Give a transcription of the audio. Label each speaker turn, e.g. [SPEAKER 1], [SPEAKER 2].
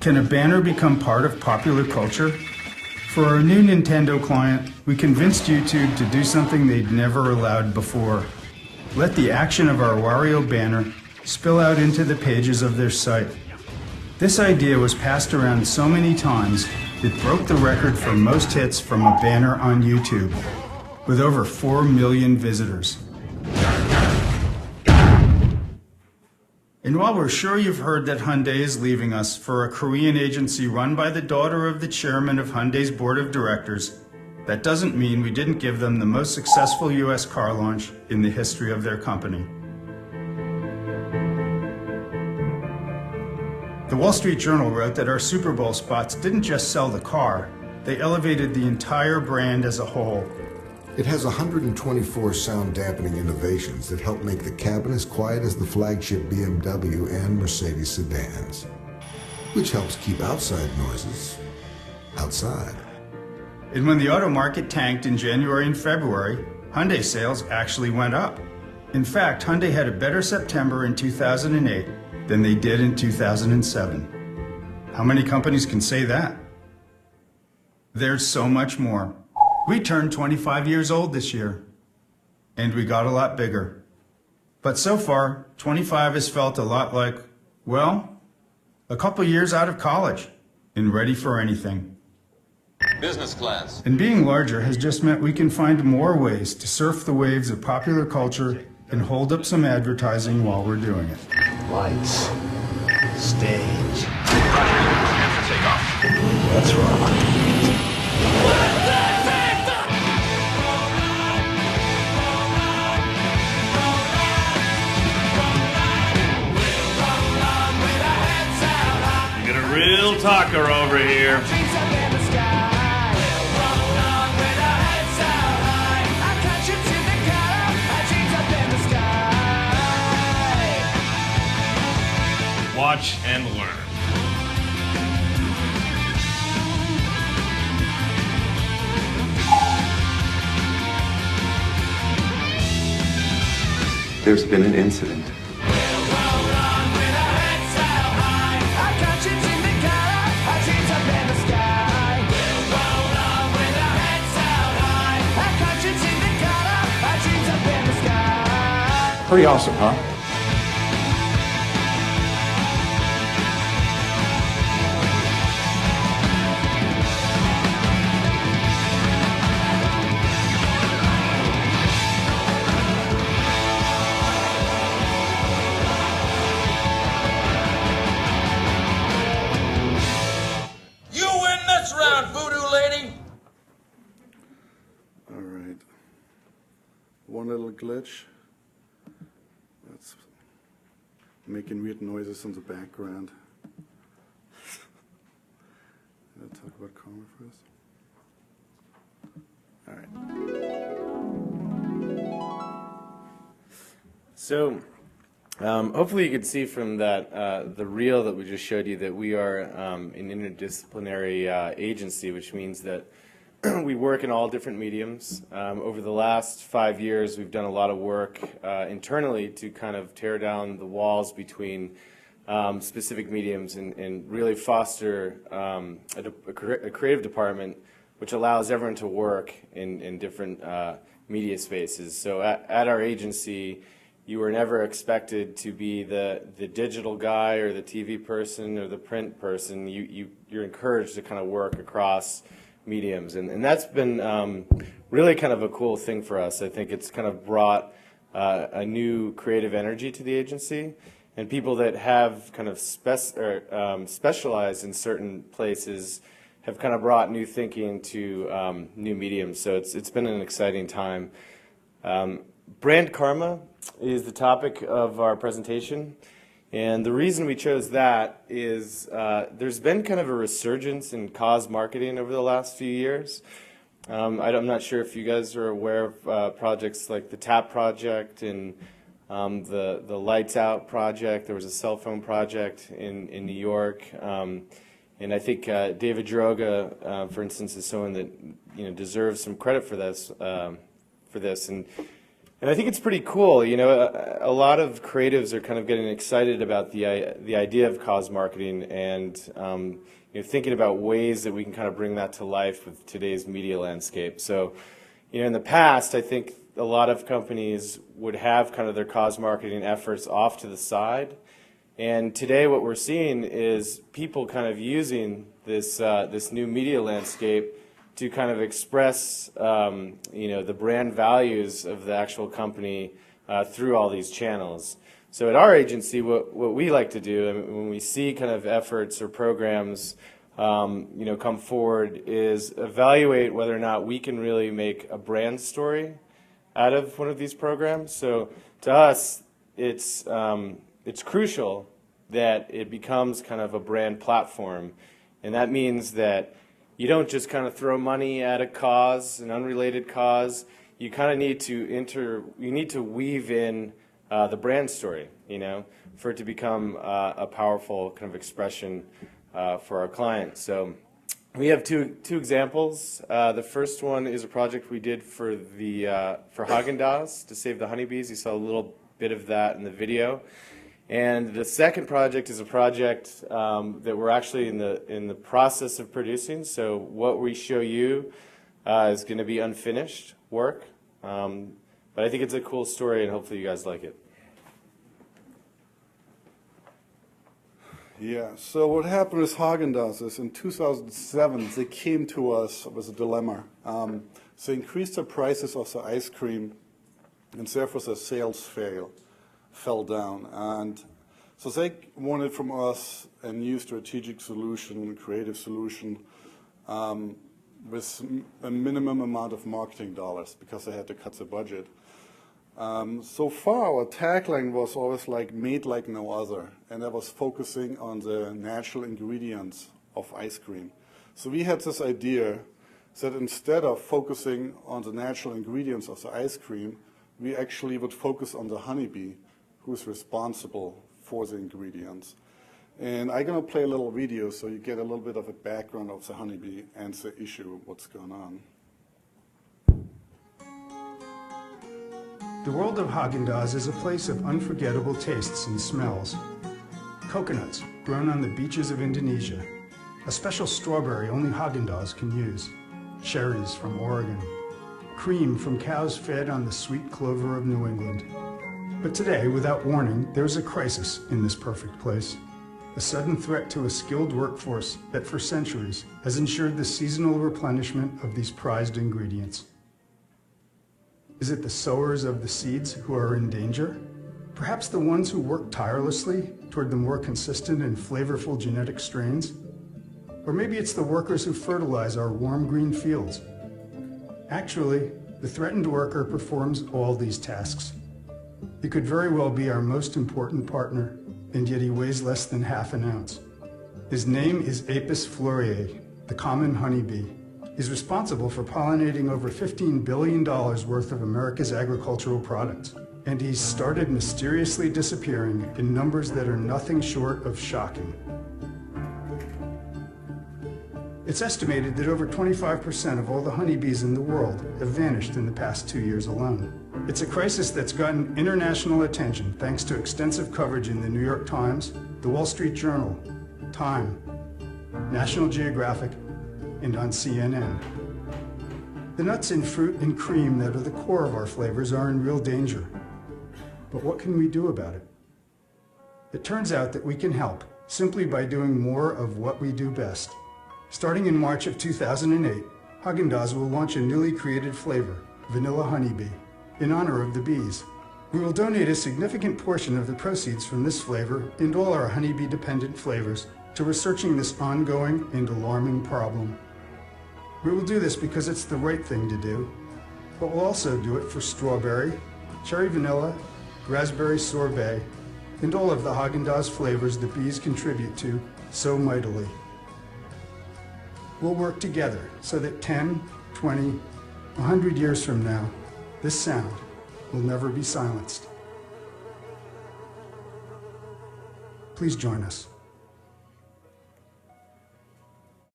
[SPEAKER 1] Can a banner become part of popular culture? For our new Nintendo client, we convinced YouTube to do something they'd never allowed before. Let the action of our Wario banner spill out into the pages of their site. This idea was passed around so many times, it broke the record for most hits from a banner on YouTube, with over 4 million visitors. And while we're sure you've heard that Hyundai is leaving us for a Korean agency run by the daughter of the chairman of Hyundai's board of directors, that doesn't mean we didn't give them the most successful US car launch in the history of their company. The Wall Street Journal wrote that our Super Bowl spots didn't just sell the car, they elevated the entire brand as a whole.
[SPEAKER 2] It has 124 sound dampening innovations that help make the cabin as quiet as the flagship BMW and Mercedes sedans, which helps keep outside noises outside.
[SPEAKER 1] And when the auto market tanked in January and February, Hyundai sales actually went up. In fact, Hyundai had a better September in 2008 than they did in 2007. How many companies can say that? There's so much more. We turned 25 years old this year, and we got a lot bigger. But so far, 25 has felt a lot like, well, a couple years out of college and ready for anything.
[SPEAKER 3] Business class.
[SPEAKER 1] And being larger has just meant we can find more ways to surf the waves of popular culture and hold up some advertising while we're doing it.
[SPEAKER 4] Lights. Stage.
[SPEAKER 5] That's right.
[SPEAKER 6] Real talker over here. Watch and learn.
[SPEAKER 7] There's been an incident.
[SPEAKER 5] Pretty awesome, huh?
[SPEAKER 3] You win this round, voodoo lady.
[SPEAKER 8] All right. One little glitch. That's making weird noises in the background. Let's talk about karma first. All right.
[SPEAKER 9] So, hopefully you could see from that the reel that we just showed you that we are an interdisciplinary agency, which means that we work in all different mediums. Over the last 5 years, we've done a lot of work internally to kind of tear down the walls between specific mediums and really foster a creative department which allows everyone to work in different media spaces. So at our agency, you were never expected to be the digital guy or the TV person or the print person. You're encouraged to kind of work across mediums, and that's been really kind of a cool thing for us. I think it's kind of brought a new creative energy to the agency, and people that have kind of specialized in certain places have kind of brought new thinking to new mediums. So it's been an exciting time. Brand karma is the topic of our presentation. And the reason we chose that is there's been kind of a resurgence in cause marketing over the last few years. I'm not sure if you guys are aware of projects like the TAP project and the Lights Out project. There was a cell phone project in New York. And I think David Droga, for instance, is someone that deserves some credit for this. And And I think it's pretty cool. You know, a lot of creatives are kind of getting excited about the idea of cause marketing and you know, thinking about ways that we can kind of bring that to life with today's media landscape. So, you know, in the past, I think a lot of companies would have kind of their cause marketing efforts off to the side. And today what we're seeing is people kind of using this, this new media landscape to kind of express you know, the brand values of the actual company through all these channels. So at our agency, what we like to do, I mean, when we see kind of efforts or programs you know, come forward, is evaluate whether or not we can really make a brand story out of one of these programs. So to us, it's crucial that it becomes kind of a brand platform, and that means that you don't just kind of throw money at a cause, an unrelated cause. You kind of need to weave in the brand story, you know, for it to become a powerful kind of expression for our clients. So we have two examples. The first one is a project we did for Haagen-Dazs to save the honeybees. You saw a little bit of that in the video. And the second project is a project that we're actually in the process of producing. So what we show you is going to be unfinished work, but I think it's a cool story, and hopefully you guys like it.
[SPEAKER 8] Yeah, so what happened with Haagen-Dazs is in 2007 they came to us with a dilemma. They increased the prices of the ice cream, and therefore the sales fell down. And so they wanted from us a new strategic solution, a creative solution, with a minimum amount of marketing dollars because they had to cut the budget. So far our tagline was always like made like no other, and that was focusing on the natural ingredients of ice cream. So we had this idea that instead of focusing on the natural ingredients of the ice cream, we actually would focus on the honeybee, who's responsible for the ingredients. And I'm going to play a little video so you get a little bit of a background of the honeybee and the issue, what's going on.
[SPEAKER 1] The world of Haagen-Dazs is a place of unforgettable tastes and smells. Coconuts grown on the beaches of Indonesia, a special strawberry only Haagen-Dazs can use, cherries from Oregon, cream from cows fed on the sweet clover of New England. But today, without warning, there's a crisis in this perfect place. A sudden threat to a skilled workforce that for centuries has ensured the seasonal replenishment of these prized ingredients. Is it the sowers of the seeds who are in danger? Perhaps the ones who work tirelessly toward the more consistent and flavorful genetic strains? Or maybe it's the workers who fertilize our warm green fields. Actually, the threatened worker performs all these tasks. He could very well be our most important partner, and yet he weighs less than half an ounce. His name is Apis floreae, the common honeybee. He's responsible for pollinating over $15 billion worth of America's agricultural products. And he's started mysteriously disappearing in numbers that are nothing short of shocking. It's estimated that over 25% of all the honeybees in the world have vanished in the past 2 years alone. It's a crisis that's gotten international attention thanks to extensive coverage in the New York Times, the Wall Street Journal, Time, National Geographic, and on CNN. The nuts in fruit and cream that are the core of our flavors are in real danger. But what can we do about it? It turns out that we can help simply by doing more of what we do best. Starting in March of 2008, Haagen-Dazs will launch a newly created flavor, Vanilla Honeybee, in honor of the bees. We will donate a significant portion of the proceeds from this flavor and all our honeybee-dependent flavors to researching this ongoing and alarming problem. We will do this because it's the right thing to do, but we'll also do it for strawberry, cherry vanilla, raspberry sorbet, and all of the Haagen-Dazs flavors the bees contribute to so mightily. We'll work together so that 10, 20, 100 years from now, this sound will never be silenced. Please join us.